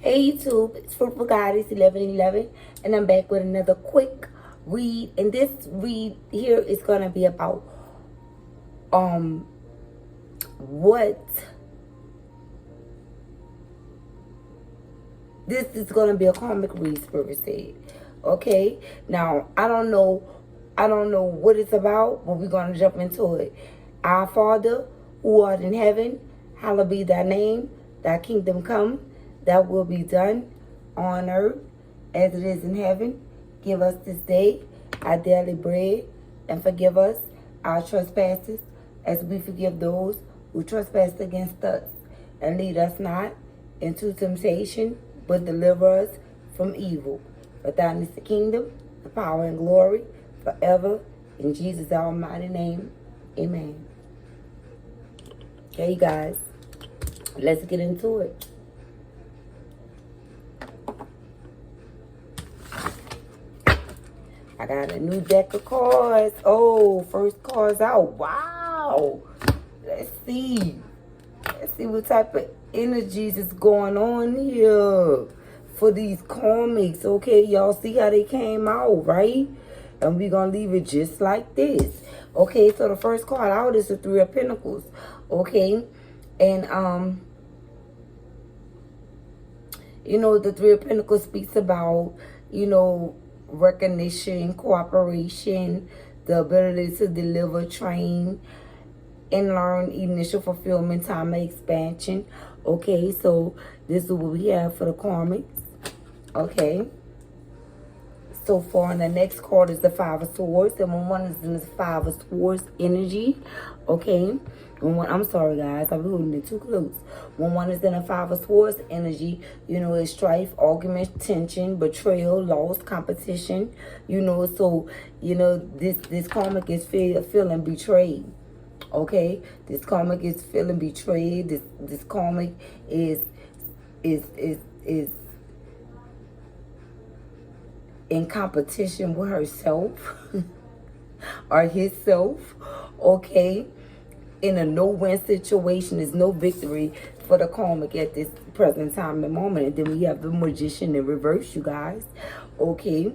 Hey YouTube, it's Fruitful Goddess 1111, and I'm back with another quick read. And this read here is gonna be about what this is gonna be a karmic read, Spirit said. Okay, now I don't know what it's about, but we're gonna jump into it. Our Father who art in heaven, hallowed be thy name, thy kingdom come, thy will be done on earth as it is in heaven. Give us this day our daily bread, and forgive us our trespasses as we forgive those who trespass against us. And lead us not into temptation, but deliver us from evil. For thine is the kingdom, the power, and glory forever. In Jesus' almighty name, amen. Okay, you guys, let's get into it. I got a new deck of cards. Oh, first card's out. Wow. Let's see. Let's see what type of energies is going on here for these karmics. Okay, y'all see how they came out, right? And we're going to leave it just like this. Okay, so the first card out is the Three of Pentacles. Okay, and you know, the Three of Pentacles speaks about, you know, recognition, cooperation, the ability to deliver, train, and learn, initial fulfillment, time of expansion. Okay, so this is what we have for the karmics. Okay, so far, and the next card is the Five of Swords, and when one is in the Five of Swords energy, okay, when one, I'm sorry guys, I'm holding it too close. When one is in a Five of Swords energy, you know, it's strife, argument, tension, betrayal, loss, competition, you know, so, you know, this karmic is feeling betrayed. Okay, this karmic is feeling betrayed. This karmic is in competition with herself or himself. Okay, in a no-win situation, there's no victory for the karmic at this present time and moment. And then we have the Magician in reverse, you guys. Okay,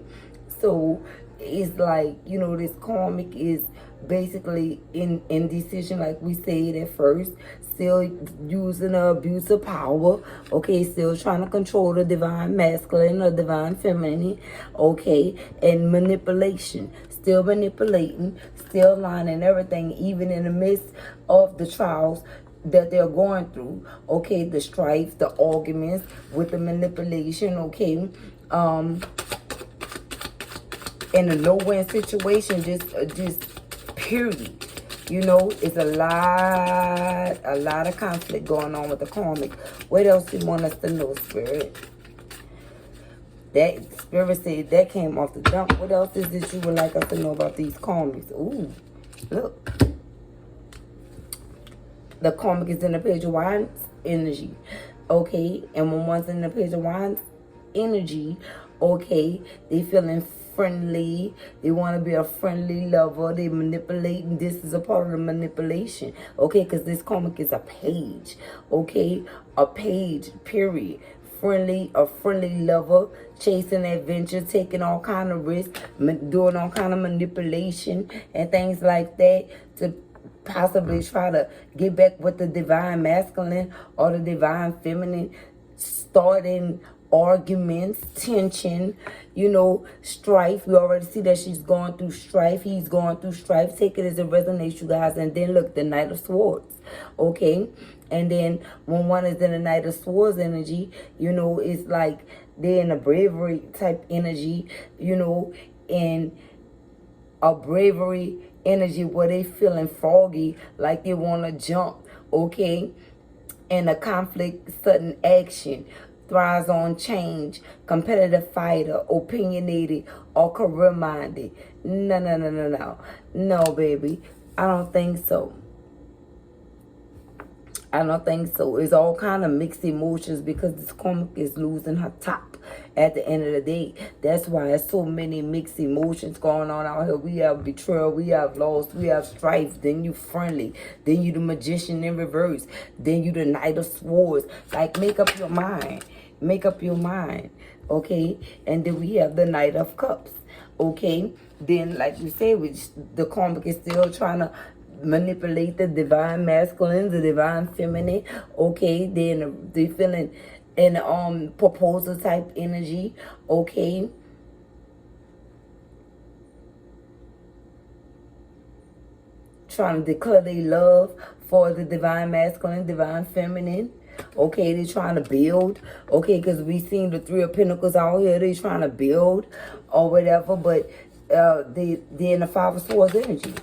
so it's like, you know, this karmic is basically in indecision, like we said at first, still using the abuse of power. Okay, still trying to control the divine masculine or divine feminine. Okay, and manipulation, still manipulating, still lying everything, even in the midst of the trials that they're going through. Okay, the strife, the arguments with the manipulation. Okay, in a no-win situation, just period. You know, it's a lot of conflict going on with the karmic. What else do you want us to know, Spirit? That Spirit said that came off the jump. What else is it you would like us to know about these karmics? Ooh, look. The karmic is in the Page of Wands energy. Okay, and when one's in the Page of Wands energy, okay, they feeling friendly, they want to be a friendly lover, they manipulating. This is a part of the manipulation, okay, because this karmic is a page. Okay, a page, period. Friendly, a friendly lover, chasing adventure, taking all kind of risks, doing all kind of manipulation and things like that to possibly try to get back with the divine masculine or the divine feminine, starting arguments, tension, you know, strife. We already see that she's going through strife. He's going through strife. Take it as it resonates, you guys. And then look, the Knight of Swords. Okay, and then when one is in the Knight of Swords energy, you know, it's like they're in a bravery type energy, you know, in a bravery energy where they feeling froggy, like they want to jump. Okay, and a conflict, sudden action, thrives on change, competitive fighter, opinionated, or career-minded. No, baby. I don't think so. I don't think so. It's all kind of mixed emotions because this karmic is losing her top at the end of the day. That's why there's so many mixed emotions going on out here. We have betrayal, we have loss, we have strife. Then you friendly. Then you the Magician in reverse. Then you the Knight of Swords. Like, make up your mind. Make up your mind. Okay. And then we have the Knight of Cups. Okay. Then, like you say, the karmic is still trying to manipulate the divine masculine, the divine feminine. Okay. Then they feeling in proposal type energy. Okay. Trying to declare their love for the divine masculine, divine feminine. Okay, they're trying to build. Okay, because we seen the Three of Pentacles out here. They're trying to build or whatever. But they're in the Five of Swords energy.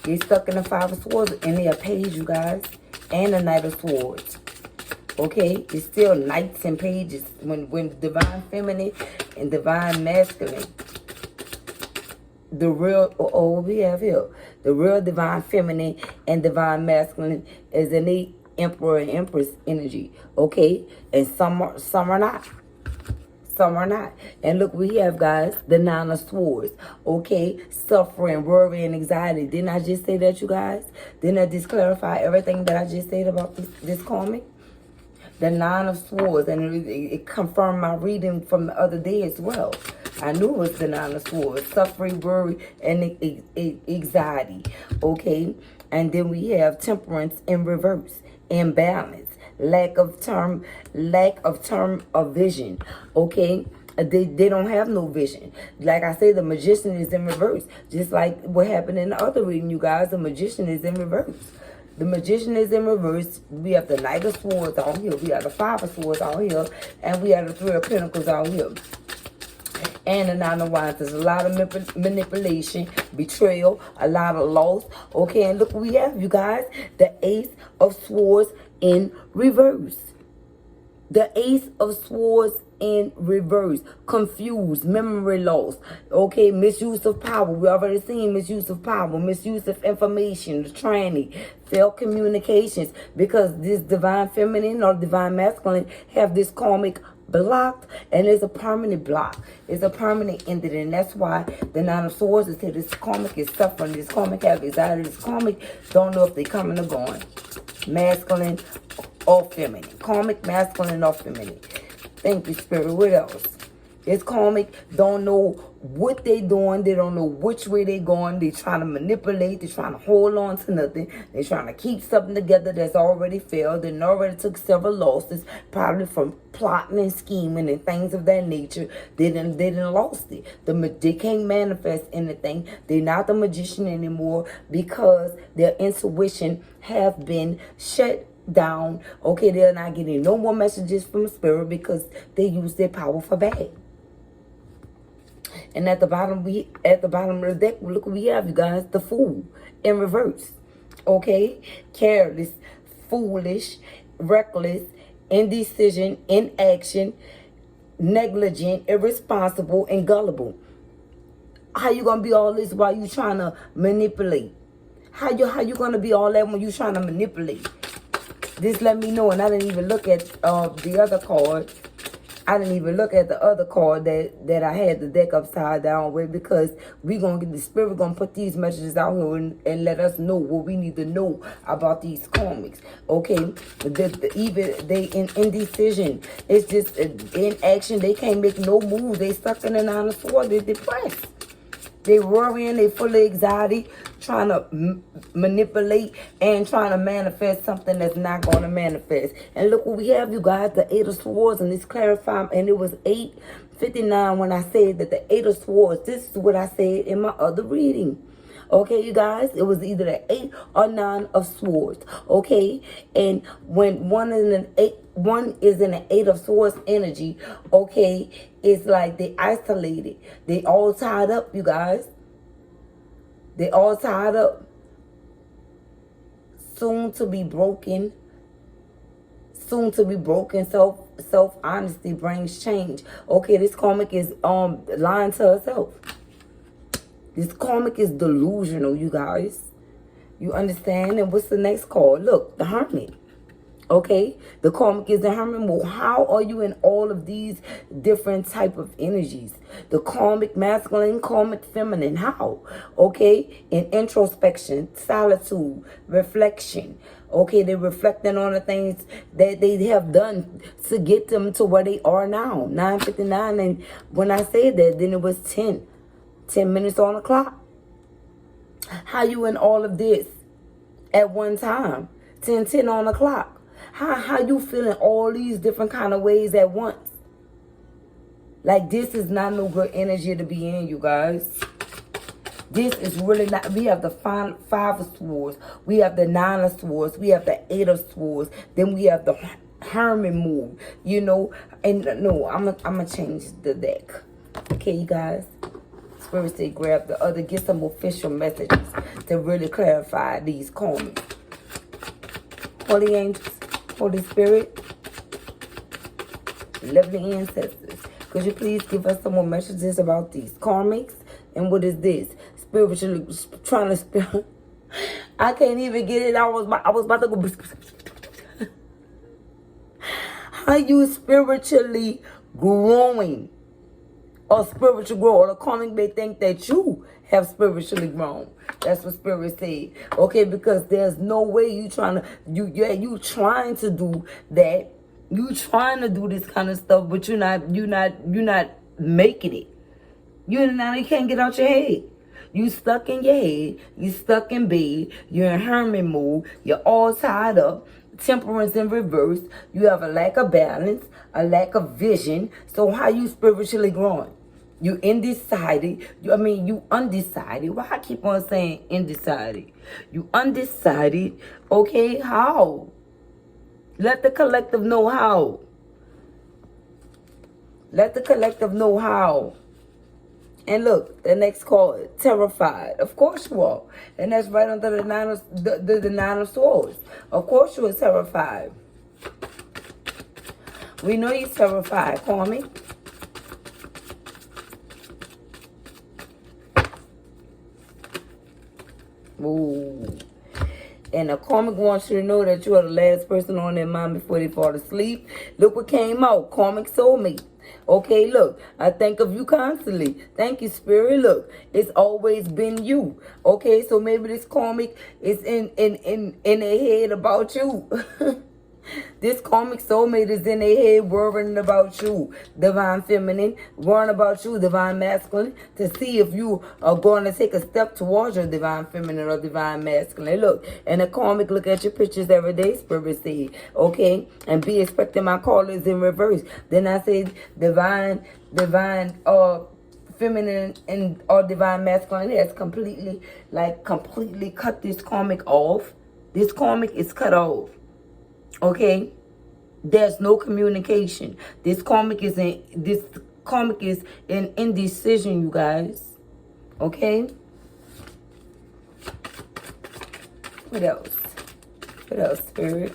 They're stuck in the Five of Swords. And they are Page, you guys. And the Knight of Swords. Okay, it's still Knights and Pages. When divine feminine and divine masculine. The real, what we have here, the real divine feminine and divine masculine is in the Emperor and Empress energy, okay? And some are not. Some are not. And look, we have, guys, the Nine of Swords, okay? Suffering, worry, and anxiety. Didn't I just say that, you guys? Didn't I just clarify everything that I just said about this karmic? The Nine of Swords, and it confirmed my reading from the other day as well. I knew it was the Nine of Swords, suffering, worry, and anxiety, okay? And then we have Temperance in reverse, imbalance, lack of term of vision, okay? They don't have no vision. Like I say, the Magician is in reverse. Just like what happened in the other reading, you guys, the Magician is in reverse. The Magician is in reverse. We have the Knight of Swords out here. We have the Five of Swords out here. And we have the Three of Pentacles out here. And the Nine of Wands. There's a lot of manipulation, betrayal, a lot of loss. Okay, and look what we have, you guys. The Ace of Swords in reverse. The Ace of Swords in reverse. Confused, memory loss. Okay, misuse of power. We already seen misuse of power, misuse of information, training, failed communications. Because this divine feminine or divine masculine have this karmic blocked, and it's a permanent block. It's a permanent ending, and that's why the Nine of Swords is here. This karmic is suffering. This karmic have anxiety. This karmic don't know if they coming or going. Masculine or feminine. Karmic, masculine or feminine. Thank you, Spirit. What else? This karmic don't know what they doing. They don't know which way they going. They trying to manipulate. They trying to hold on to nothing. They trying to keep something together that's already failed. They already took several losses, probably from plotting and scheming and things of that nature. They didn't lost it. They can't manifest anything. They're not the Magician anymore because their intuition have been shut down. Okay, they're not getting no more messages from Spirit because they use their power for bad. And at the bottom of the deck, look what we have, you guys. The Fool in reverse. Okay? Careless, foolish, reckless, indecision, inaction, negligent, irresponsible, and gullible. How you gonna be all this while you trying to manipulate? How you gonna be all that when you trying to manipulate? This let me know, and I didn't even look at the other card. I didn't even look at the other card that I had the deck upside down with, because we gonna get the Spirit gonna put these messages out here and let us know what we need to know about these karmics. Okay, even they in indecision. It's just in action. They can't make no moves. They stuck in the Nine of Swords. They're depressed. They worrying, they full of anxiety, trying to manipulate and trying to manifest something that's not going to manifest. And look what we have, you guys, the Eight of Swords, and it's clarified, and it was 8:59 when I said that the Eight of Swords, this is what I said in my other reading. Okay, you guys, it was either the 8 or 9 of Swords. Okay, and when one is in an 8 of Swords energy, okay, it's like they isolated. They all tied up, you guys. They all tied up. Soon to be broken. Soon to be broken. Self-honesty brings change. Okay, this karmic is lying to herself. This karmic is delusional, you guys. You understand? And what's the next card? Look, the Hermit. Okay, the karmic is in hermit mode. How are you in all of these different type of energies? The karmic masculine, karmic feminine. How? Okay, in introspection, solitude, reflection. Okay, they're reflecting on the things that they have done to get them to where they are now. 9:59, and when I said that, then it was 10 minutes on the clock. How you in all of this at one time? 10:10 on the clock. How you feeling all these different kind of ways at once? Like, this is not no good energy to be in, you guys. This is really not. We have the five of swords. We have the 9 of swords. We have the 8 of swords. Then we have the hermit move. You know, and no, I'm gonna change the deck. Okay, you guys. Spirit say grab the other. Get some official messages to really clarify these karmics. Holy angels, Holy Spirit, lovely ancestors, could you please give us some more messages about these karmics? And what is this? Spiritually trying to spill. I can't even get it. I was about to go. How you spiritually growing? Or spiritual growth, or the karmic may think that you have spiritually grown. That's what Spirit said. Okay, because there's no way you trying to you trying to do that. You trying to do this kind of stuff, but you're not making it. You can't get out your head. You stuck in your head. You stuck in bed. You're in hermit mode. You're all tied up. Temperance in reverse. You have a lack of balance, a lack of vision. So how you spiritually growing? You undecided. You undecided. Why I keep on saying undecided? You undecided. Okay, how? Let the collective know how. Let the collective know how. And look, the next card, terrified. Of course you are. And that's right under the nine of swords. Of course you are terrified. We know you're terrified, karmic. Ooh. And the karmic wants you to know that you are the last person on their mind before they fall asleep. Look what came out. Karmic soulmate. Okay, look, I think of you constantly. Thank you, Spirit. Look, it's always been you. Okay, so maybe this karmic is in their head about you. This karmic soulmate is in their head worrying about you, divine feminine, worrying about you, divine masculine, to see if you are going to take a step towards your divine feminine or divine masculine. Look, and the karmic look at your pictures every day, Spirit said, okay, and be expecting my callers in reverse. Then I said divine, feminine and or divine masculine has completely cut this karmic off. This karmic is cut off. Okay, there's no communication. This karmic is in indecision, you guys. Okay. What else? What else, Spirit?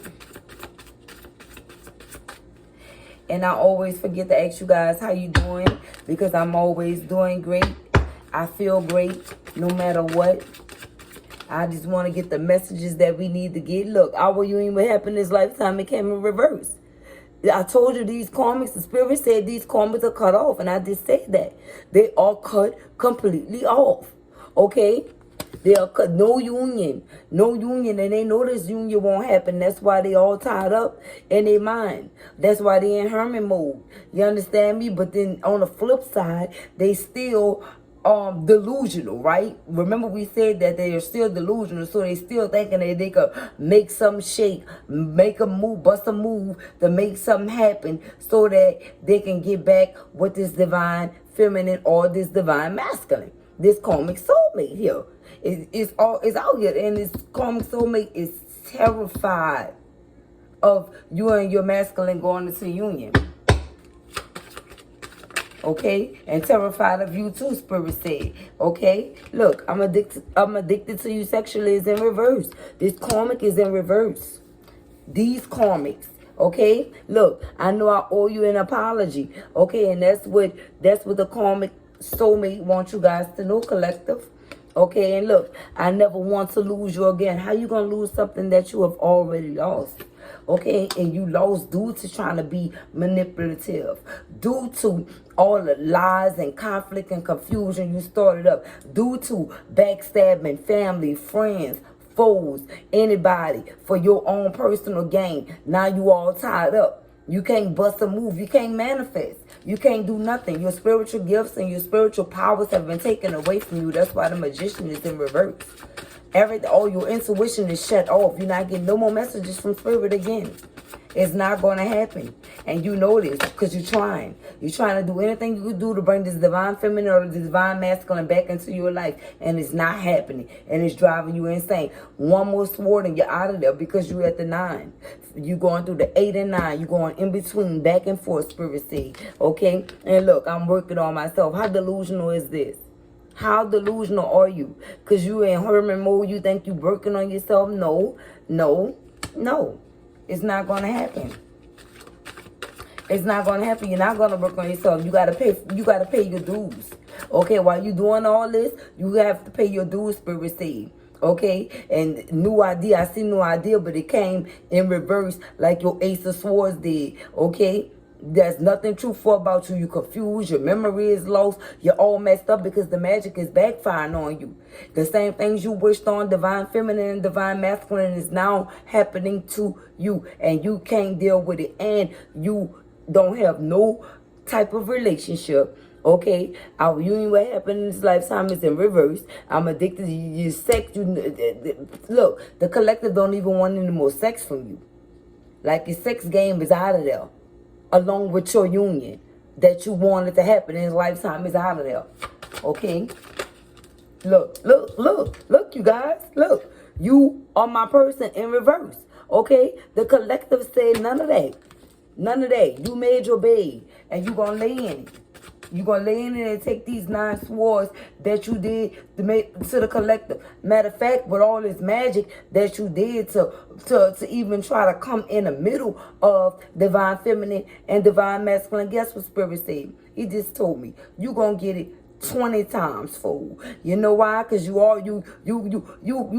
And I always forget to ask you guys how you doing, because I'm always doing great. I feel great no matter what. I just want to get the messages that we need to get. Look, our union what happened this lifetime, it came in reverse. I told you these karmics, the Spirit said these karmics are cut off, and I just said that. They are cut completely off. Okay? They are cut, no union, and they know this union won't happen. That's why they all tied up in their mind. That's why they in hermit mode. You understand me? But then on the flip side, they still delusional, right? Remember we said that they are still delusional, so they still thinking that they could make something shake, make a move, bust a move to make something happen so that they can get back with this divine feminine or this divine masculine. This karmic soulmate here is out here, and this karmic soulmate is terrified of you and your masculine going into union. Okay, and terrified of you too, Spirit said. Okay, look, I'm addicted to you sexually is in reverse. This karmic is in reverse. These karmics. Okay, look, I know I owe you an apology. Okay, and that's what the karmic soulmate wants you guys to know, collective. Okay, and look, I never want to lose you again. How you gonna lose something that you have already lost? okay? And you lost due to trying to be manipulative, due to all the lies and conflict and confusion you started up, due to backstabbing family, friends, foes, anybody for your own personal gain. Now you all tied up. You can't bust a move. You can't manifest. You can't do nothing. Your spiritual gifts and your spiritual powers have been taken away from you. That's why the magician is in reverse. Everything, all your intuition is shut off. You're not getting no more messages from spirit again. It's not going to happen. And you know this because you're trying. You're trying to do anything you can do to bring this divine feminine or the divine masculine back into your life. And it's not happening. And it's driving you insane. One more sword and you're out of there because you're at the 9. You're going through the 8 and 9. You're going in between, back and forth, spirit seed. Okay? And look, I'm working on myself. How delusional is this? How delusional are you? Because you in hermit mode, you think you working on yourself? No, no, no. It's not going to happen. It's not going to happen. You're not going to work on yourself. You got to pay your dues. Okay, while you doing all this, you have to pay your dues, spirit seed. Okay, and new idea. I see new idea, but it came in reverse like your Ace of Swords did. Okay, there's nothing truthful about you. You're confused. Your memory is lost. You're all messed up because the magic is backfiring on you. The same things you wished on divine feminine and divine masculine is now happening to you. And you can't deal with it. And you don't have no type of relationship. Okay, our union, what happened in this lifetime is in reverse. I'm addicted to your sex. Look, the collective don't even want any more sex from you. Like your sex game is out of there. Along with your union that you wanted to happen in his lifetime is out of there. Okay? Look, you guys. Look, you are my person in reverse. Okay? The collective said none of that. None of that. You made your bed and you gonna lay in it. You're going to lay in it and take these 9 swords that you did to the collective. Matter of fact, with all this magic that you did to even try to come in the middle of divine feminine and divine masculine, guess what spirit said? He just told me, you're going to get it 20 times fold. You know why? Because you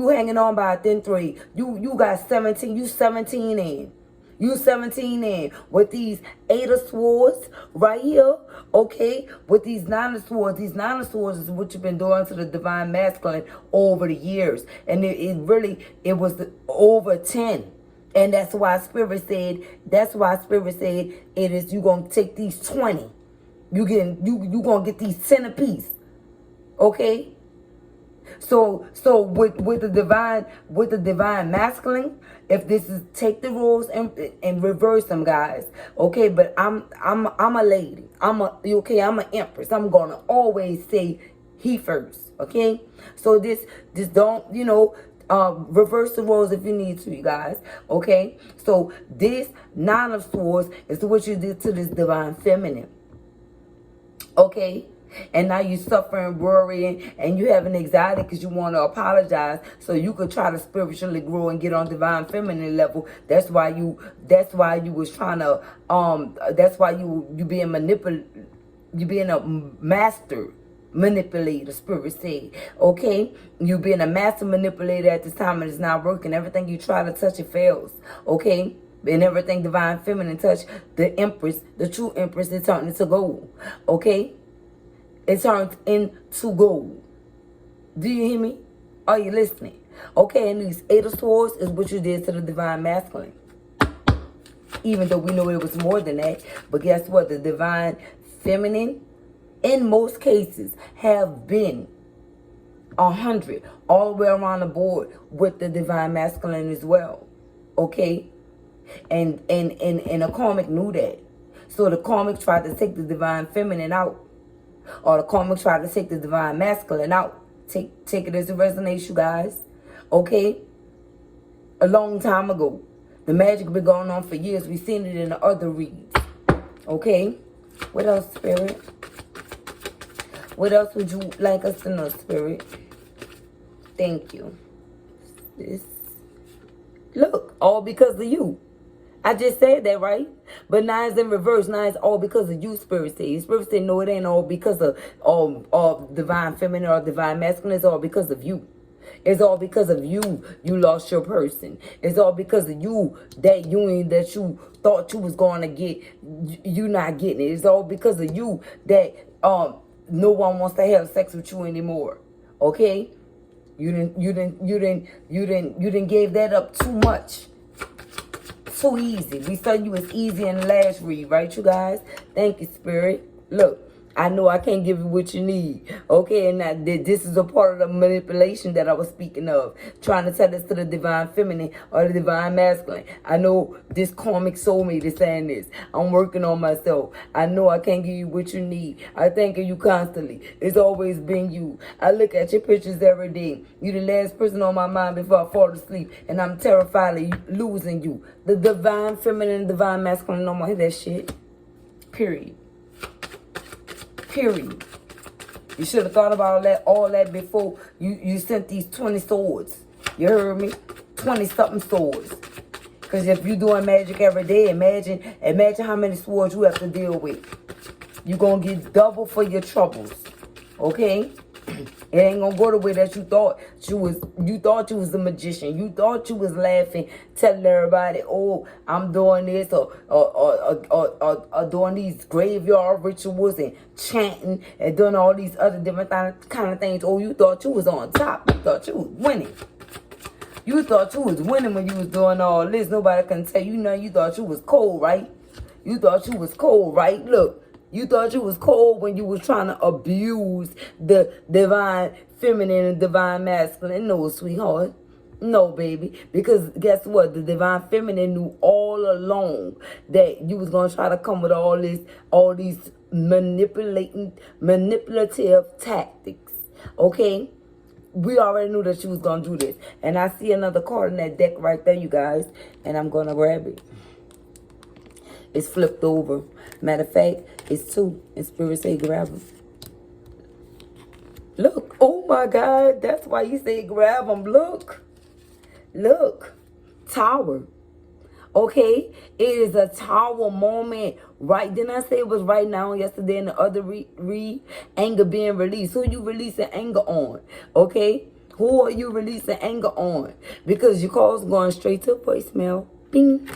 hanging on by a thin thread. You got 17. You 17 in. You 17 in with these 8 of swords right here, okay? With these 9 of swords. These 9 of swords is what you've been doing to the divine masculine over the years. And it was over 10. And that's why Spirit said it is you going to take these 20. You going to get these 10 apiece, okay? So with the divine masculine, if this is take the rules and reverse them, guys. Okay, but I'm a lady. I'm an empress. I'm gonna always say he first. Okay, so this don't reverse the roles if you need to, you guys. Okay, so this 9 of swords is what you did to this divine feminine. Okay. And now you're suffering, worrying, and you having anxiety because you want to apologize so you could try to spiritually grow and get on divine feminine level. That's why you was trying to that's why you being a master manipulator, spirit said. Okay, you being a master manipulator at this time and it's not working. Everything you try to touch, it fails. Okay. And everything divine feminine touch, the empress, the true empress, it turned into gold. Okay. It turns into gold. Do you hear me? Are you listening? Okay, and these 8 of swords is what you did to the divine masculine. Even though we know it was more than that. But guess what? The divine feminine, in most cases, have been 100 all the way around the board with the divine masculine as well. Okay? And the karmic knew that. So the karmic tried to take the divine feminine out. Or the karmic tried to take the divine masculine out. Take it as a resonance, you guys. Okay? A long time ago. The magic been going on for years. We've seen it in the other reads. Okay? What else, Spirit? What else would you like us to know, Spirit? Thank you. Look, all because of you. I just said that, right? But now it's in reverse. Now it's all because of you, Spirit said. Spirit said, no, it ain't all because of divine feminine or divine masculine. It's all because of you. It's all because of you. You lost your person. It's all because of you, that union that you thought you was going to get. You not getting it. It's all because of you that no one wants to have sex with you anymore. Okay? You didn't gave that up too much. Too easy. We said you was easy in the last read, right, you guys? Thank you, Spirit. Look, I know I can't give you what you need. Okay, and this is a part of the manipulation that I was speaking of. Trying to tell this to the divine feminine or the divine masculine. I know this karmic soulmate is saying this. I'm working on myself. I know I can't give you what you need. I think of you constantly. It's always been you. I look at your pictures every day. You're the last person on my mind before I fall asleep. And I'm terrified of losing you. The divine feminine and divine masculine don't want to hear that shit. Period. Period. You should have thought about all that before you sent these 20 swords. You heard me? 20-something swords. Because if you're doing magic every day, imagine how many swords you have to deal with. You're going to get double for your troubles. Okay? It ain't gonna go the way that you thought you was. You thought you was a magician. You thought you was laughing, telling everybody, "Oh, I'm doing this," or doing these graveyard rituals and chanting and doing all these other different kind of things. Oh, you thought you was on top. You thought you was winning. You thought you was winning when you was doing all this. Nobody can tell you nothing. You thought you was cold, right? You thought you was cold, right? Look. You thought you was cold when you was trying to abuse the divine feminine and divine masculine. No, sweetheart. No, baby. Because guess what? The divine feminine knew all along that you was going to try to come with all these manipulative tactics. Okay? We already knew that she was going to do this. And I see another card in that deck right there, you guys. And I'm going to grab it. It's flipped over. Matter of fact, it's 2. And Spirit say grab them. Look. Oh my God. That's why you say grab them. Look. Look. Tower. Okay. It is a tower moment. Right. Didn't I say it was right now, yesterday, in the other read? Anger being released. Who you releasing anger on? Okay. Who are you releasing anger on? Because your call's going straight to voicemail. Bing.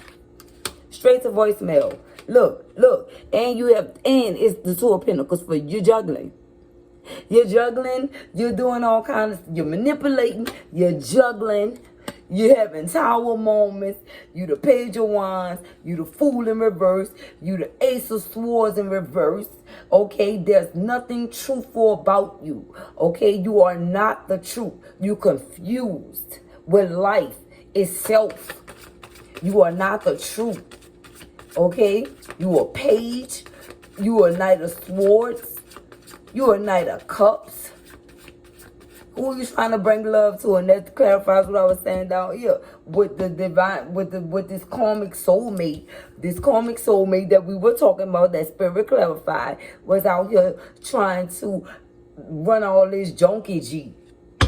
Straight to voicemail. Look. And it's the 2 of Pentacles for you juggling. You're juggling. You're doing all kinds of, you're manipulating. You're juggling. You're having tower moments. You the Page of Wands. You the Fool in reverse. You the Ace of Swords in reverse. Okay, there's nothing truthful about you. Okay, you are not the truth. You confused with life itself. You are not the truth. Okay? You a Page. You a Knight of Swords. You a Knight of Cups. Who are you trying to bring love to? And that clarifies what I was saying down here. With the divine, with this karmic soulmate. This karmic soulmate that we were talking about, that Spirit clarified, was out here trying to run all this junkie G.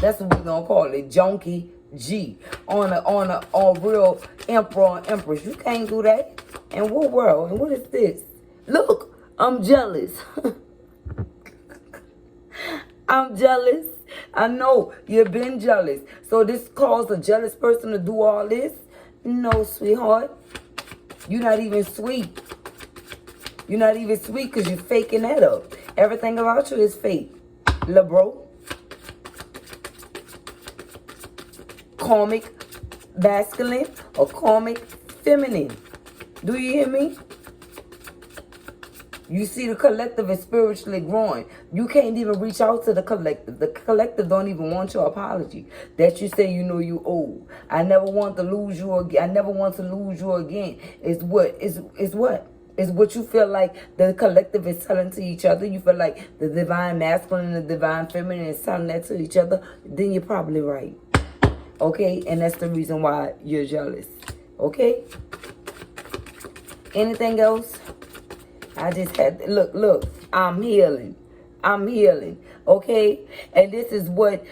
That's what we're gonna call it. Junkie G. On a real emperor and empress. You can't do that. In what world? And what is this? Look, I'm jealous. I'm jealous. I know you've been jealous. So this caused a jealous person to do all this? No, sweetheart. You're not even sweet. You're not even sweet because you're faking that up. Everything about you is fake. LeBro. Karmic masculine or karmic feminine. Do you hear me? You see, the collective is spiritually growing. You can't even reach out to the collective. The collective don't even want your apology that you say you know you owe. I never want to lose you again. I never want to lose you again. Is what? Is what you feel like the collective is telling to each other. You feel like the divine masculine and the divine feminine is telling that to each other. Then you're probably right. Okay? And that's the reason why you're jealous. Okay? Anything else? I just had to, look, I'm healing. Okay? And this is what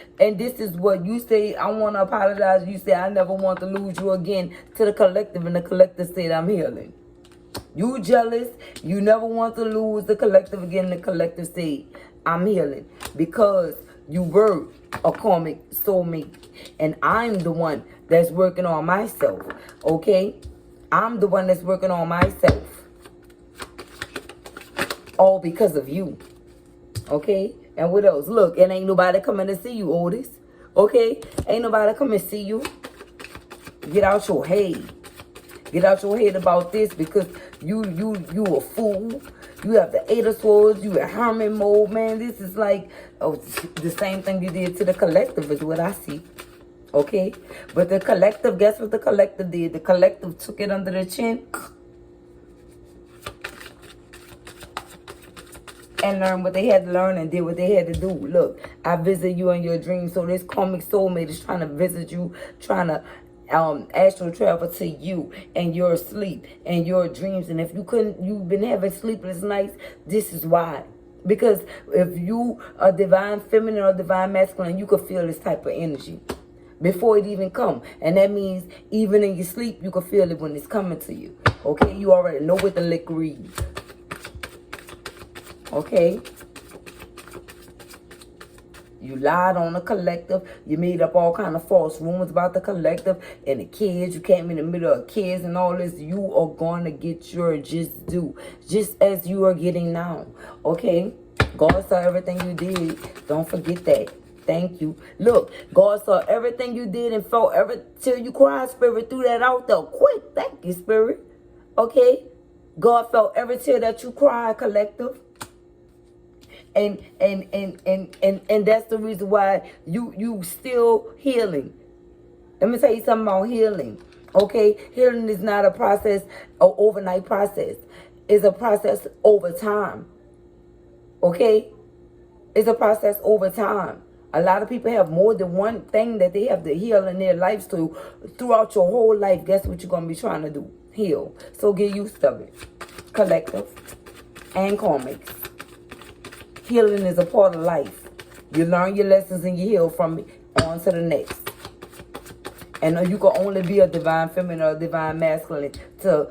you say, I want to apologize. You say, I never want to lose you again, to the collective, and the collective said, I'm healing. You jealous, you never want to lose the collective again, the collective said, I'm healing. Because you were a karmic soulmate. And I'm the one that's working on myself. Okay? I'm the one that's working on myself. All because of you. Okay? And what else? Look, and ain't nobody coming to see you, Otis. Okay? Ain't nobody coming to see you. Get out your head. Get out your head about this, because you a fool. You have the Eight of Swords. You a hermit mode, man. This is like the same thing you did to the collective is what I see. Okay? But the collective, guess what the collective did? The collective took it under the chin and learned what they had to learn and did what they had to do. Look, I visit you in your dreams. So this karmic soulmate is trying to visit you, trying to astral travel to you in your sleep and your dreams. And if you've been having sleepless nights, this is why. Because if you are divine feminine or divine masculine, you could feel this type of energy before it even come. And that means even in your sleep, you can feel it when it's coming to you. Okay? You already know what the lick reads. Okay? You lied on the collective. You made up all kind of false rumors about the collective and the kids. You came in the middle of kids and all this. You are going to get your just due. Just as you are getting now. Okay? God saw everything you did. Don't forget that. Thank you. Look, God saw everything you did and felt till you cried, Spirit. Threw that out there quick. Thank you, Spirit. Okay? God felt every tear that you cried, collective. And that's the reason why you still healing. Let me tell you something about healing. Okay? Healing is not a process, an overnight process. It's a process over time. Okay? It's a process over time. A lot of people have more than one thing that they have to heal in their lives throughout your whole life. Guess what you're going to be trying to do? Heal. So get used to it. Collective and karmics. Healing is a part of life. You learn your lessons and you heal from it on to the next. And you can only be a divine feminine or a divine masculine to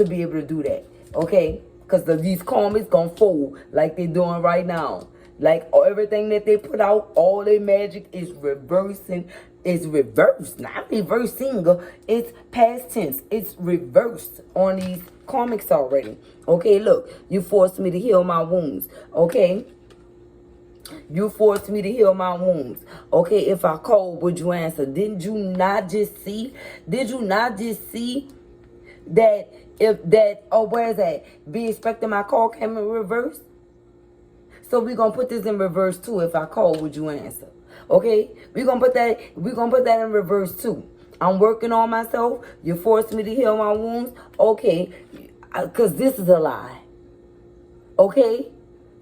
be able to do that. Okay? Because these karmics going to fold like they're doing right now. Like everything that they put out, all their magic is reversing. It's reversed, not reversing. It's past tense. It's reversed on these karmics already. Okay, look, you forced me to heal my wounds. Okay, you forced me to heal my wounds. Okay, if I called, would you answer? Did you not just see that where is that? Be expecting my call came in reverse. So we're going to put this in reverse too. If I call, would you answer? Okay? We're going to put that in reverse too. I'm working on myself. You forced me to heal my wounds. Okay. Because this is a lie. Okay?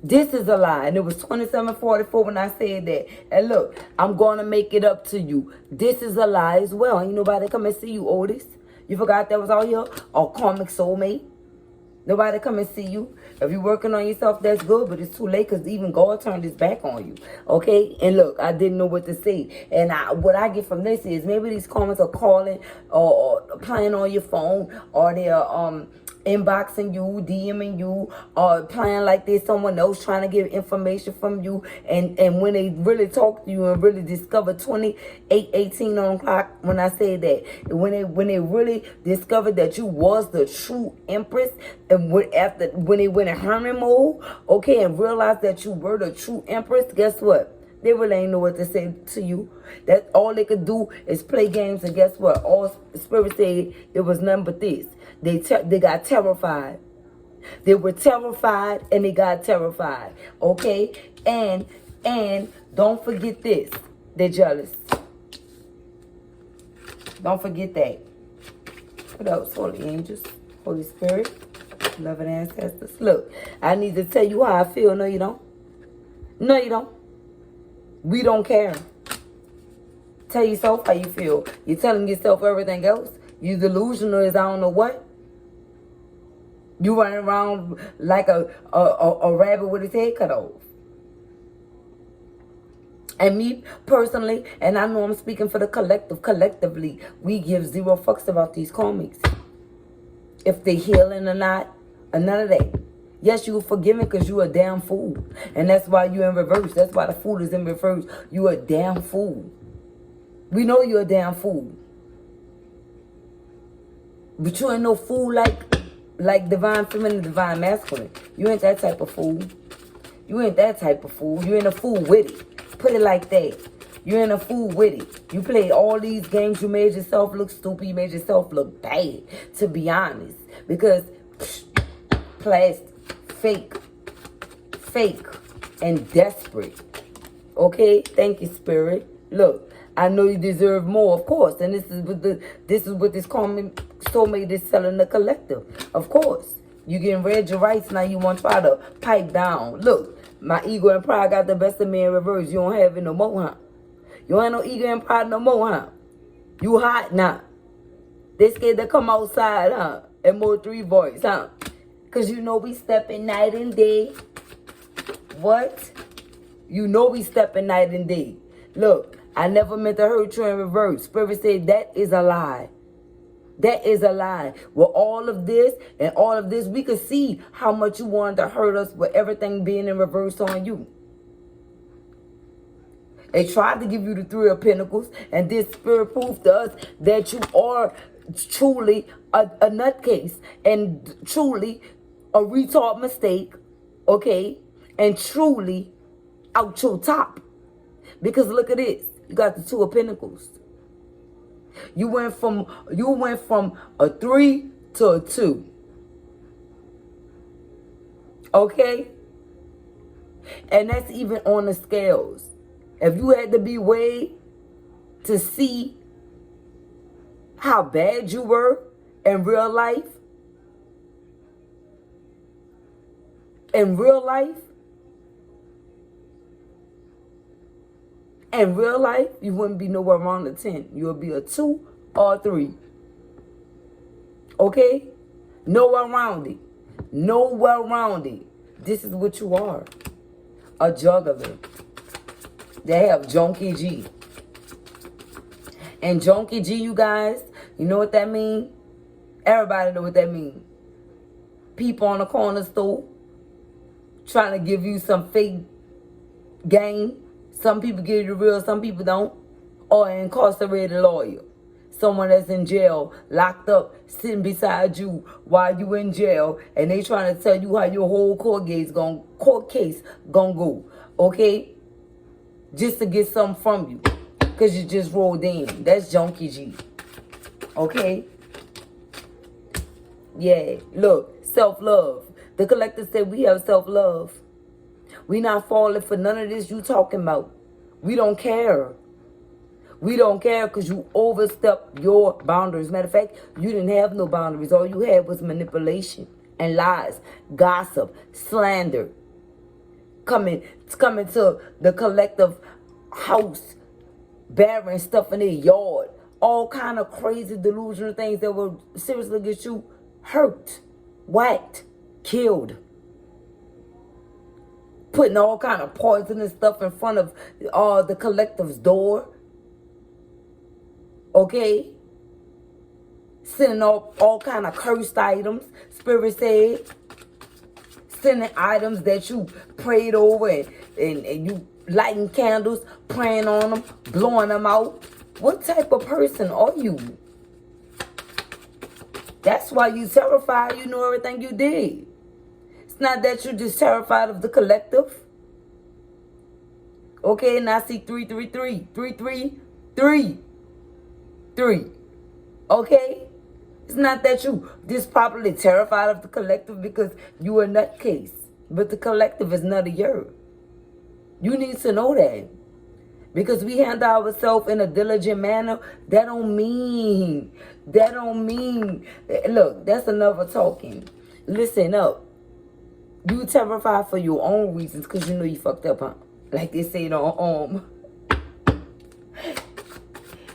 This is a lie. And it was 27:44 when I said that. And look, I'm going to make it up to you. This is a lie as well. Ain't nobody come and see you, Otis. You forgot that was out here? Or karmic soulmate. Nobody come and see you. If you're working on yourself, that's good, but it's too late because even God turned his back on you. Okay? And look, I didn't know what to say. And what I get from this is maybe these comments are calling or playing on your phone, or they're inboxing you, DMing you, or playing like there's someone else trying to get information from you. And when they really talk to you and really discover 28:18 on the clock, when I say that, when they really discovered that you was the true empress, and when they went in hermit mode, okay, and realized that you were the true empress, guess what? They really ain't know what to say to you. That all they could do is play games, and guess what? All Spirit said it was nothing but this. They got terrified. They were terrified and they got terrified. Okay? And don't forget this. They're jealous. Don't forget that. What else? Holy angels, Holy Spirit, loving ancestors. Look, I need to tell you how I feel. No, you don't. No, you don't. We don't care. Tell yourself how you feel. You're telling yourself everything else. You delusional as I don't know what. You running around like a rabbit with his head cut off. And me personally, and I know I'm speaking for the collective, collectively, we give zero fucks about these karmics. If they healing or not, none of that. Yes, you were forgiven because you a damn fool. And that's why you in reverse. That's why the fool is in reverse. You a damn fool. We know you're a damn fool. But you ain't no fool like divine feminine, divine masculine. You ain't that type of fool. You ain't that type of fool. You ain't a fool with it. Put it like that. You ain't a fool with it. You played all these games. You made yourself look stupid. You made yourself look bad, to be honest. Because plastic, fake, and desperate. Okay? Thank you, Spirit. Look, I know you deserve more, of course. And this is what this karmic soulmate is telling the collective. Of course. You getting read your rights, now you want to try to pipe down. Look, my ego and pride got the best of me in reverse. You don't have it no more, huh? You don't have no ego and pride no more, huh? You hot now. They scared to come outside, huh? And more 3 voice, huh? Because you know we stepping night and day. What? You know we stepping night and day. Look, I never meant to hurt you in reverse. Spirit said that is a lie. That is a lie. With all of this and all of this, we could see how much you wanted to hurt us with everything being in reverse on you. They tried to give you the 3 of Pentacles, and this Spirit proved to us that you are truly a nutcase and truly a retard mistake, okay? And truly out your top. Because look at this. You got the 2 of Pentacles. You went from a 3 to a 2. Okay? And that's even on the scales. If you had to be weighed to see how bad you were in real life, in real life, you wouldn't be nowhere around the 10. You would be a 2 or a 3. Okay? Nowhere around it. Nowhere around it. This is what you are. A juggler. They have Junkie G. And Junkie G, you guys, you know what that mean? Everybody know what that mean. People on the corner store trying to give you some fake game. Some people give you the real, some people don't. Or an incarcerated lawyer. Someone that's in jail, locked up, sitting beside you while you in jail, and they trying to tell you how your whole court case gonna go. Okay? Just to get something from you. Because you just rolled in. That's Junkie G. Okay? Yeah. Look, self-love. The collector said we have self-love. We not falling for none of this you talking about. We don't care. We don't care because you overstepped your boundaries. Matter of fact, you didn't have no boundaries. All you had was manipulation and lies, gossip, slander. Coming to the collective house, burying stuff in their yard. All kind of crazy delusional things that will seriously get you hurt, whacked, killed. Putting all kind of poisonous stuff in front of the collective's door. Okay? Sending all kind of cursed items. Spirit said. Sending items that you prayed over and you lighting candles, praying on them, blowing them out. What type of person are you? That's why you terrified. You know everything you did. It's not that you're just terrified of the collective. Okay, and I see 333. 3. Okay? It's not that you just properly terrified of the collective because you a nutcase. But the collective is none of yours. You need to know that. Because we handle ourselves in a diligent manner, that don't mean. Look, that's another talking. Listen up. You terrified for your own reasons because you know you fucked up, huh? Like they say on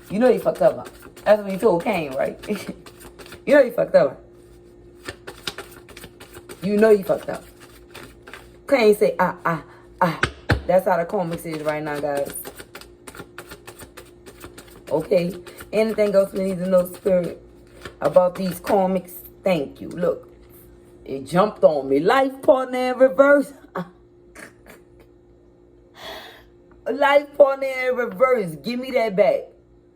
you know you fucked up, huh? That's what you told Cain, right? You know you fucked up. You know you fucked up. Cain say, That's how the karmics is right now, guys. Okay? Anything else we need to know, Spirit, about these karmics? Thank you. Look. It jumped on me. Life partner in reverse. Life partner in reverse. Give me that back.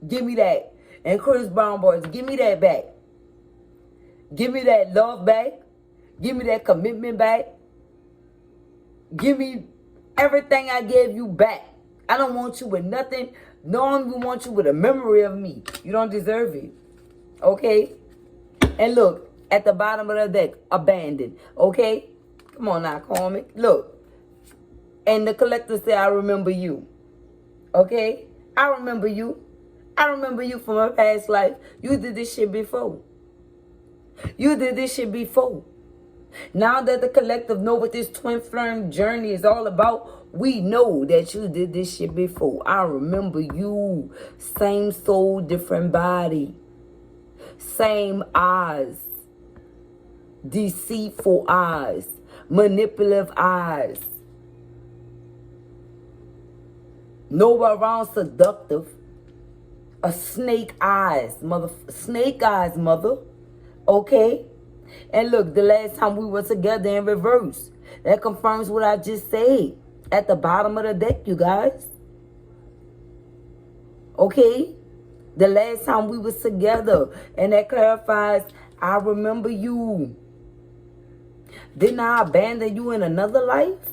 Give me that. And Chris Brown boys, give me that back. Give me that love back. Give me that commitment back. Give me everything I gave you back. I don't want you with nothing. No one will want you with a memory of me. You don't deserve it. Okay? And look, at the bottom of the deck, abandoned. Okay? Come on now, karmic. Look. And the collector said, I remember you. Okay? I remember you. I remember you from a past life. You did this shit before. You did this shit before. Now that the collective know what this twin flame journey is all about, we know that you did this shit before. I remember you. Same soul, different body. Same eyes. Deceitful eyes. Manipulative eyes. No around seductive. A snake eyes, mother. Snake eyes, mother. Okay? And look, the last time we were together in reverse. That confirms what I just said. At the bottom of the deck, you guys. Okay? The last time we was together. And that clarifies, I remember you. Didn't I abandon you in another life?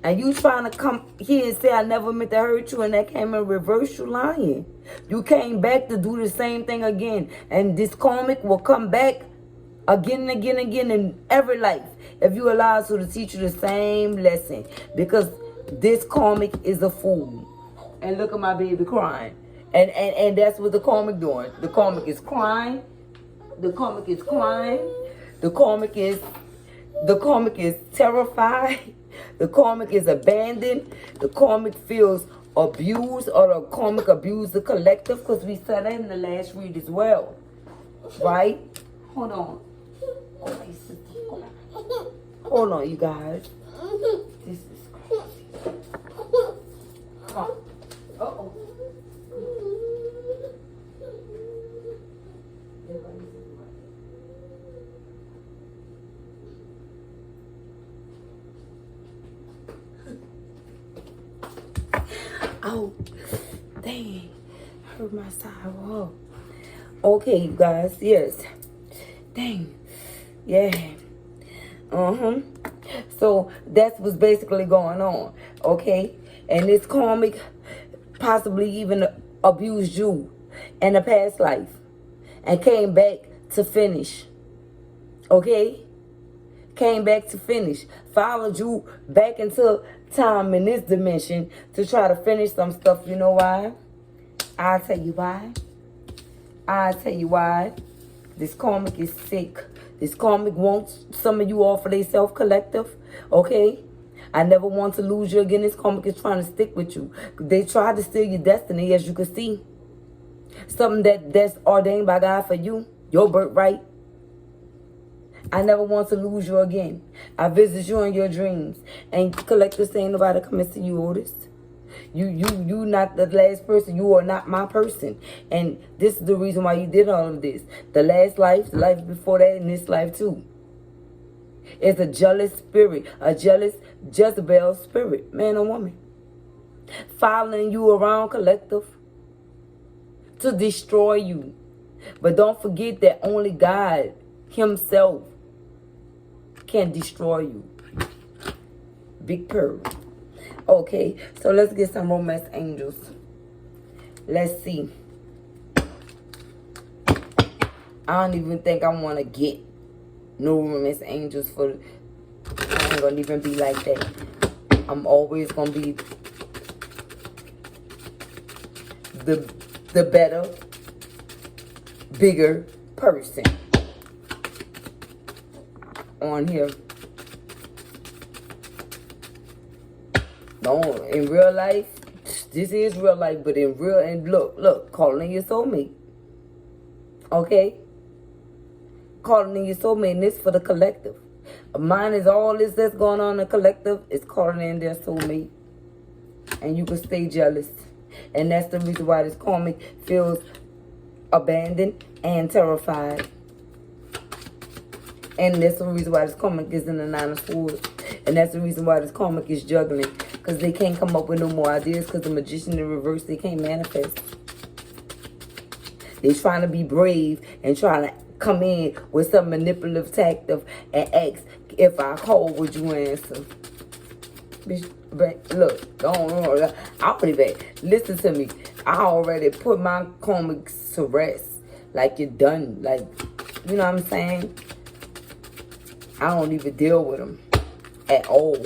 And you trying to come here and say I never meant to hurt you, and that came in reverse, you lying. You came back to do the same thing again. And this karmic will come back again and again and again in every life if you allow us to teach you the same lesson. Because this karmic is a fool. And look at my baby crying. And that's what the karmic doing. The karmic is crying. The karmic is crying. The karmic is terrified. The karmic is abandoned. The karmic feels abused, or the karmic abused the collective, because we said that in the last read as well. Right? Hold on. Hold on, you guys. This is crazy. Come on. Uh-oh. Oh, dang. Hurt my side. Whoa. Okay, you guys. Yes. Dang. Yeah. So that's what's basically going on. Okay? And this karmic possibly even abused you in a past life and came back to finish. Okay? Came back to finish. Followed you back into time in this dimension to try to finish some stuff. You know why? I'll tell you why. I'll tell you why. This karmic is sick. This karmic wants some of you all for themselves, collective. Okay? I never want to lose you again. This karmic is trying to stick with you. They tried to steal your destiny, as you can see. Something that's ordained by God for you. Your birthright. I never want to lose you again. I visit you in your dreams. And collectors saying nobody come and see you, Otis. You not the last person. You are not my person. And this is the reason why you did all of this. The last life, the life before that, and this life too. It's a jealous spirit. A jealous Jezebel spirit. Man or woman. Following you around, collective. To destroy you. But don't forget that only God Himself can destroy you. Big pearl. Okay, so let's get some romance angels. Let's see. I don't even think I want to get no romance angels for. I ain't gonna even be like that. I'm always gonna be the better, bigger person on here. No, in real life, this is real life, but in real, and look, calling your soulmate. Okay? Calling in your soulmate, and this for the collective. Mine is all this that's going on in the collective, is calling in their soulmate. And you can stay jealous. And that's the reason why this karmic feels abandoned and terrified. And that's the reason why this karmic is in the Nine of Swords. And that's the reason why this karmic is juggling. Because they can't come up with no more ideas. Because the magician in reverse, they can't manifest. They're trying to be brave and trying to come in with some manipulative tactic and ask, if I call, would you answer? But look, I already listen to me. I already put my karmics to rest. Like, you're done. Like, you know what I'm saying? I don't even deal with them at all.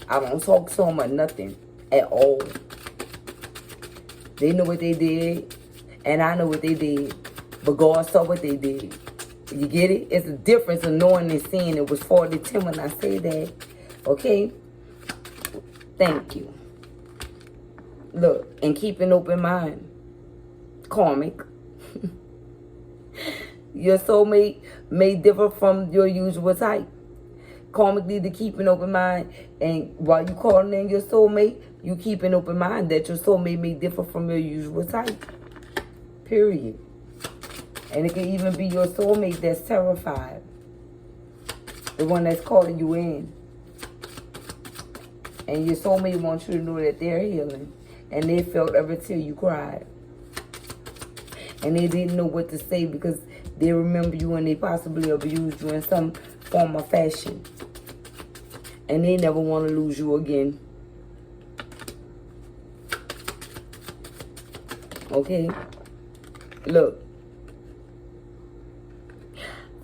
I don't talk to them or nothing at all. They know what they did, and I know what they did. But God saw what they did. You get it? It's a difference of knowing and seeing. It was 40-10 when I say that. Okay? Thank you. Look, and keep an open mind. Karmic. Your soulmate may differ from your usual type. Karmic need to keep an open mind. And while you calling in your soulmate, you keep an open mind that your soulmate may differ from your usual type. Period. And it can even be your soulmate that's terrified. The one that's calling you in. And your soulmate wants you to know that they're healing. And they felt every tear you cried. And they didn't know what to say because they remember you and they possibly abused you in some form or fashion. And they never want to lose you again. Okay? Look.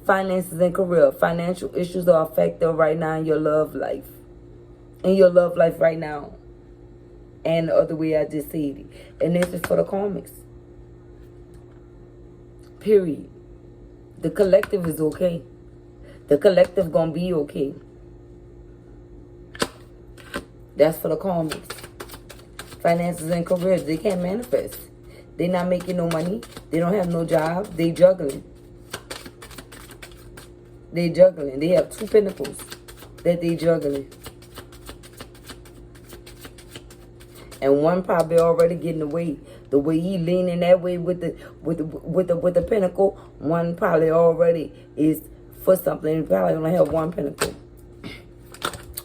Finances and career. Financial issues are a factor right now in your love life. In your love life right now. And the other way I just said it. And this is for the karmics. Period. The collective is okay. The collective gonna be okay. That's for the karmics. Finances and careers, they can't manifest. They not making no money. They don't have no job. They juggling. They juggling. They have 2 pentacles that they juggling. And one probably already getting away. The way he leaning that way with the pinnacle, one probably already is for something. He probably only have 1 pinnacle.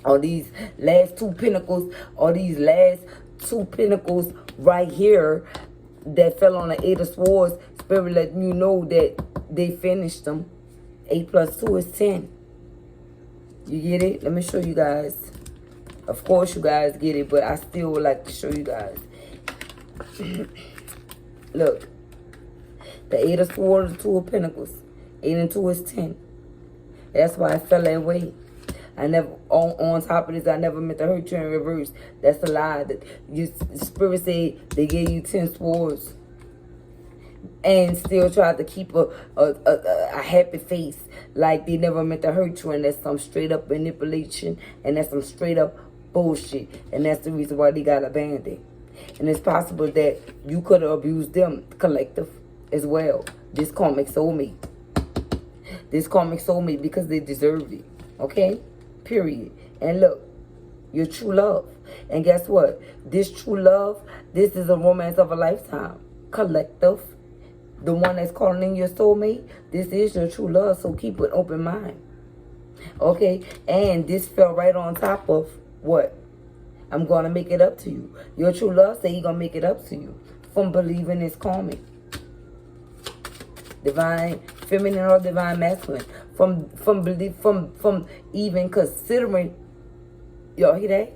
Or these last 2 pinnacles, or these last 2 pinnacles right here that fell on the 8 of Swords, Spirit letting you know that they finished them. 8 plus 2 is 10. You get it? Let me show you guys. Of course you guys get it, but I still would like to show you guys. Look. The 8 of Swords, 2 of Pentacles. 8 and 2 is 10. That's why I fell that way. I never, on top of this, I never meant to hurt you in reverse. That's a lie. That you, Spirit said they gave you 10 swords. And still tried to keep a happy face. Like they never meant to hurt you. And that's some straight up manipulation. And that's some straight up bullshit. And that's the reason why they got abandoned. And it's possible that you could have abused them, collective, as well. This karmic soulmate. This karmic soulmate because they deserved it. Okay? Period. And look, your true love. And guess what? This true love, this is a romance of a lifetime. Collective. The one that's calling in your soulmate, this is your true love. So keep an open mind. Okay? And this fell right on top of what? I'm going to make it up to you. Your true love say he's going to make it up to you. From believing this karmic. Divine feminine or divine masculine. From belief, from even considering. Y'all hear that?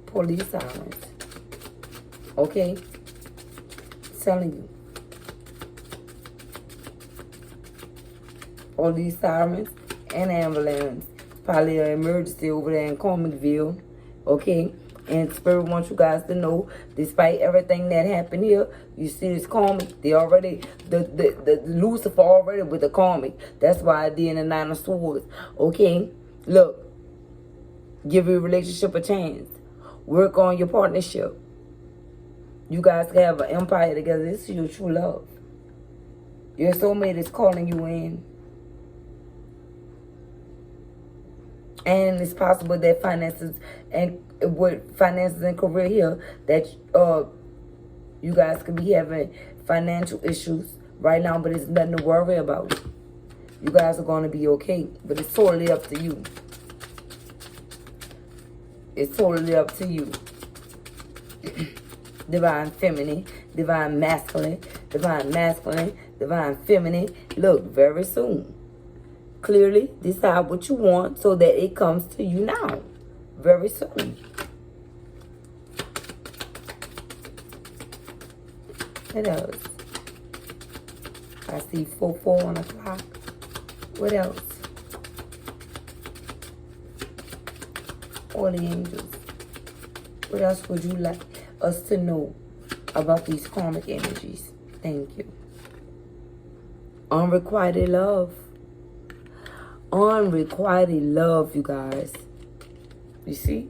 Police sirens. Okay? Telling you. All these sirens and ambulance. Probably an emergency over there in Carmicville. Okay? And Spirit wants you guys to know, despite everything that happened here, you see this karmic, they already, the Lucifer already with the karmic. That's why I did the 9 of Swords. Okay? Look. Give your relationship a chance. Work on your partnership. You guys can have an empire together. This is your true love. Your soulmate is calling you in. And it's possible that finances and career here, that You guys could be having financial issues right now, but it's nothing to worry about. You guys are going to be okay, but it's totally up to you. It's totally up to you. Divine feminine, divine masculine, divine masculine, divine feminine. Look, very soon. Clearly decide what you want so that it comes to you now. Very soon. What else? I see 4 on the clock. What else? All the angels. What else would you like us to know about these karmic energies? Thank you. Unrequited love. Unrequited love, you guys. You see?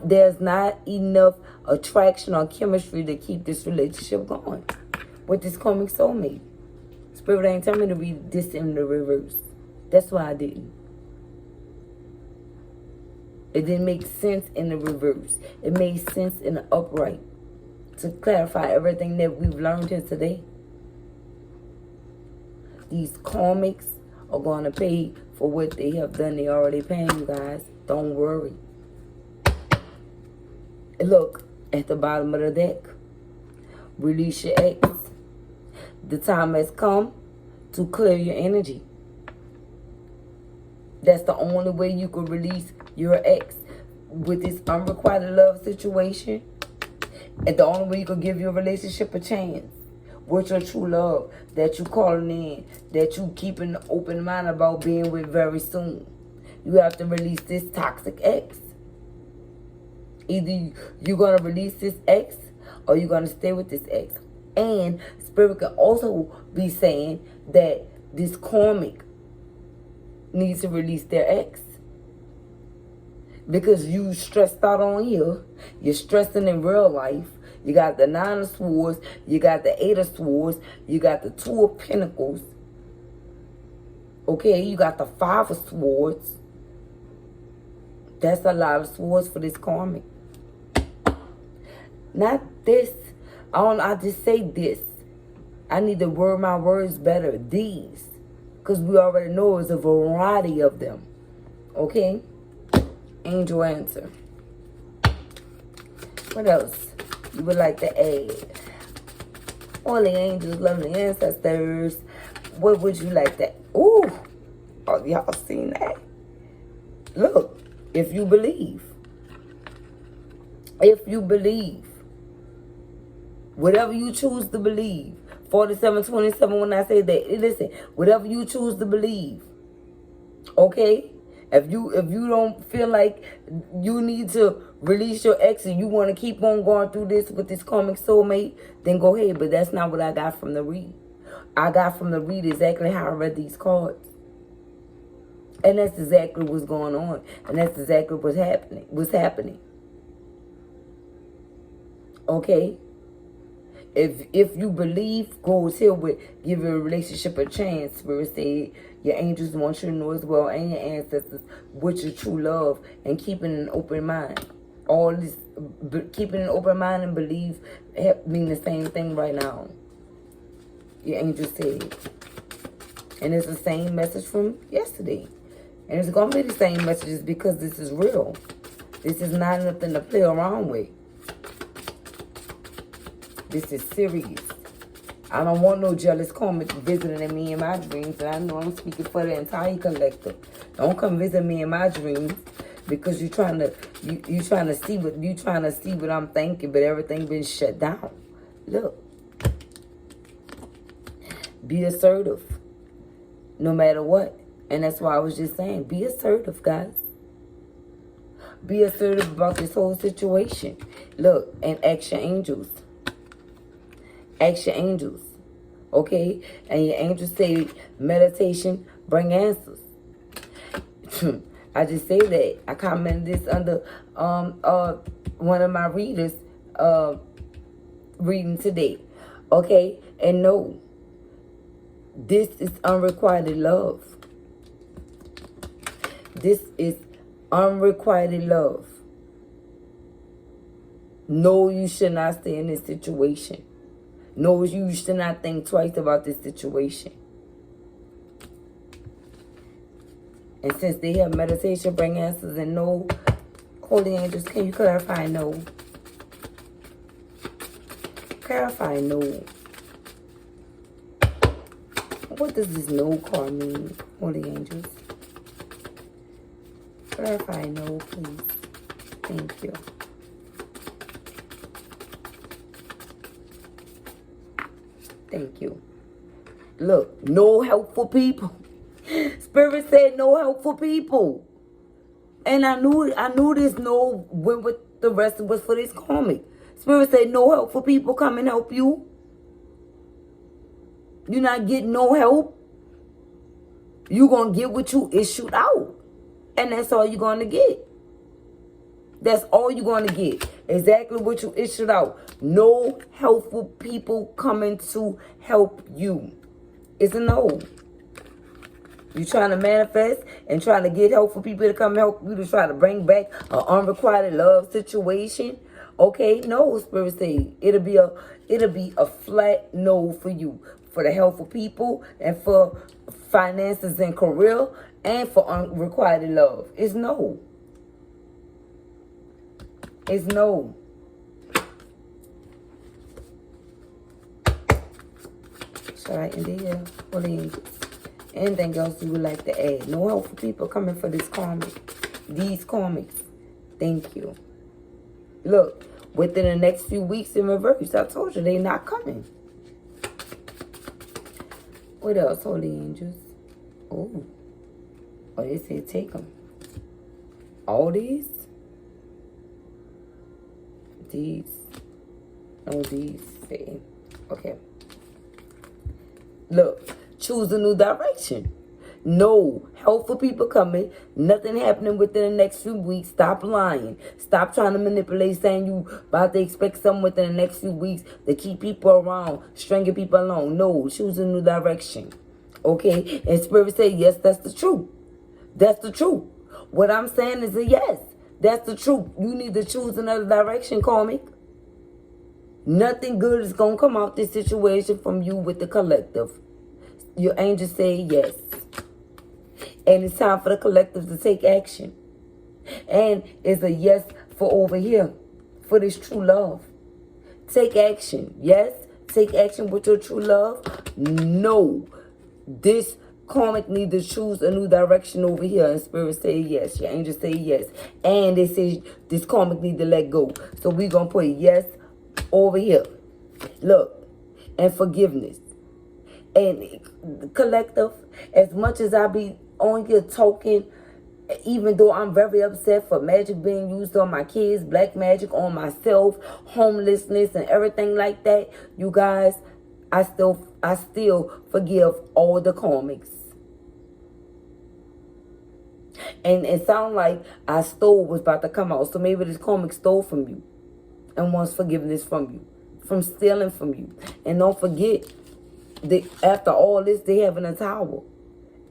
There's not enough attraction or chemistry to keep this relationship going with this karmic soulmate. Spirit ain't telling me to read this in the reverse. That's why I didn't. It didn't make sense in the reverse. It made sense in the upright to clarify everything that we've learned here today. These karmics are going to pay for what they have done. They already paying, you guys. Don't worry. Look at the bottom of the deck. Release your ex. The time has come to clear your energy. That's the only way you can release your ex with this unrequited love situation. And the only way you can give your relationship a chance with your true love that you calling in, that you keeping an open mind about being with very soon. You have to release this toxic ex. Either you're going to release this ex or you're going to stay with this ex. And Spirit can also be saying that this karmic needs to release their ex. Because you stressed out on here. You're stressing in real life. You got the 9 of Swords. You got the 8 of Swords. You got the 2 of Pentacles. Okay, you got the 5 of Swords. That's a lot of swords for this karmic. Not this. I just say this. I need to word my words better. These. Because we already know it's a variety of them. Okay? Angel answer. What else you would like to add? All the angels, lovely ancestors. What would you like to... Ooh. Oh, y'all seen that? Look. If you believe. If you believe. Whatever you choose to believe. 4727 when I say that. Listen. Whatever you choose to believe. Okay? If you don't feel like you need to release your ex and you want to keep on going through this with this karmic soulmate, then go ahead. But that's not what I got from the read. I got from the read exactly how I read these cards. And that's exactly what's going on. And that's exactly what's happening. Okay? If you believe, goes here with give your relationship a chance. Spirit say your angels want you to know as well, and your ancestors, with your true love and keeping an open mind. All this, keeping an open mind and believe mean the same thing right now. Your angels said. And it's the same message from yesterday. And it's going to be the same messages because this is real. This is not nothing to play around with. This is serious. I don't want no jealous karmic visiting me in my dreams. And I know I'm speaking for the entire collective. Don't come visit me in my dreams because you're trying to see what I'm thinking, but everything been shut down. Look. Be assertive. No matter what. And that's why I was just saying, be assertive, guys. Be assertive about this whole situation. Look, and ask your angels. Ask your angels. Okay? And your angels say meditation bring answers. I just say that. I commented this under one of my readers reading today. Okay? And no, this is unrequited love. This is unrequited love. No, you should not stay in this situation. No, you should not think twice about this situation. And since they have meditation, bring answers, and no, holy angels, can you clarify no? Clarify no. What does this no card mean, holy angels? Clarify no, please. Thank you. Thank you. Look, no helpful people. Spirit said no helpful people. And I knew this no went with the rest was for this karmic. Spirit said no helpful people come and help you. You're not getting no help. You're going to get what you issued out. And that's all you're going to get. That's all you're going to get. Exactly what you issued out. No helpful people coming to help you. It's a no. You're trying to manifest and trying to get helpful people to come help you to try to bring back an unrequited love situation. Okay, no, Spirit say it'll be a flat no for you. For the helpful people and for finances and career and for unrequited love. It's no. It's no. Should I end it here? Holy angels. Anything else you would like to add? No helpful people coming for this karmic. These karmics. Thank you. Look, within the next few weeks in reverse, I told you they're not coming. What else, holy angels? Oh, they said take them. All these? These. No, these. Say. Okay. Look, choose a new direction. No helpful people coming. Nothing happening within the next few weeks. Stop lying. Stop trying to manipulate, saying you about to expect something within the next few weeks to keep people around, stringing people along. No, choose a new direction. Okay? And Spirit say, yes, that's the truth. That's the truth. What I'm saying is a yes. That's the truth. You need to choose another direction, karmic. Nothing good is going to come out this situation from you with the collective. Your angels say yes. And it's time for the collective to take action. And it's a yes for over here. For this true love. Take action. Yes. Take action with your true love. No. This karmic need to choose a new direction over here. And Spirit say yes. Your angels say yes. And they say this karmic need to let go. So we're going to put yes over here. Look. And forgiveness. And collective, as much as I be on here talking, even though I'm very upset for magic being used on my kids, black magic on myself, homelessness and everything like that, you guys, I still forgive all the karmics. And it sounds like I stole was about to come out. So maybe this karmic stole from you and wants forgiveness from you, from stealing from you. And don't forget, after all this, they having a tower.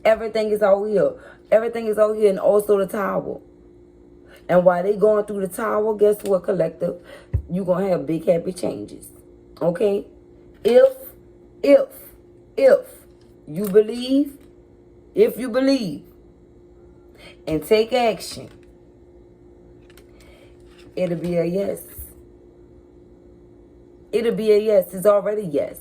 Everything is out here. Everything is out here and also the tower. And while they going through the tower, guess what, collective? You're going to have big happy changes. Okay? If you believe, and take action, it'll be a yes. It'll be a yes. It's already yes.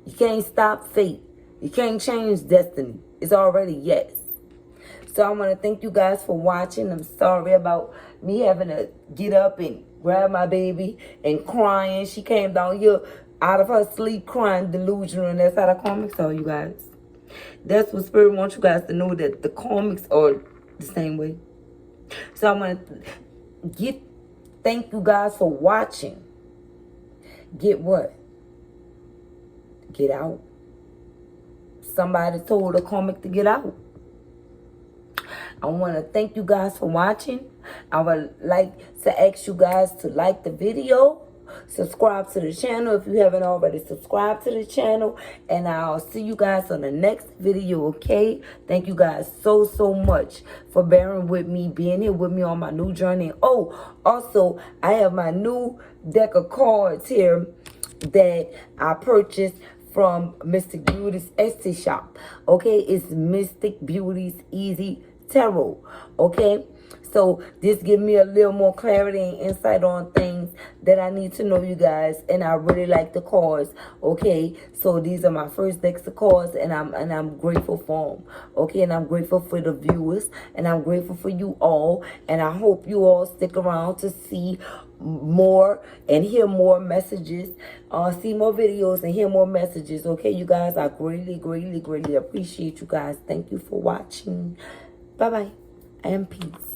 You can't stop fate. You can't change destiny. It's already yes. So I want to thank you guys for watching. I'm sorry about me having to get up and grab my baby and crying. She came down here out of her sleep crying, delusional. And that's how the karmics are, you guys. That's what Spirit wants you guys to know, that the karmics are the same way. So I want to thank you guys for watching. Get what? Get out. Somebody told a karmic to get out. I want to thank you guys for watching. I would like to ask you guys to like the video. subscribe to the channel if you haven't already subscribed to the channel. And I'll see you guys on the next video, okay? Thank you guys so much for bearing with me, being here with me on my new journey. Oh, also, I have my new deck of cards here that I purchased from Mystic Beauty's Etsy shop. Okay, it's Mystic Beauty's Easy Tarot. Okay, so this gives me a little more clarity and insight on things that I need to know, you guys. And I really like the cards. Okay, so these are my first decks of cards, and I'm grateful for them. Okay, and I'm grateful for the viewers, and I'm grateful for you all. And I hope you all stick around to see more and hear more messages, see more videos and hear more messages. Okay, you guys, I greatly appreciate you guys. Thank you for watching. Bye bye and peace.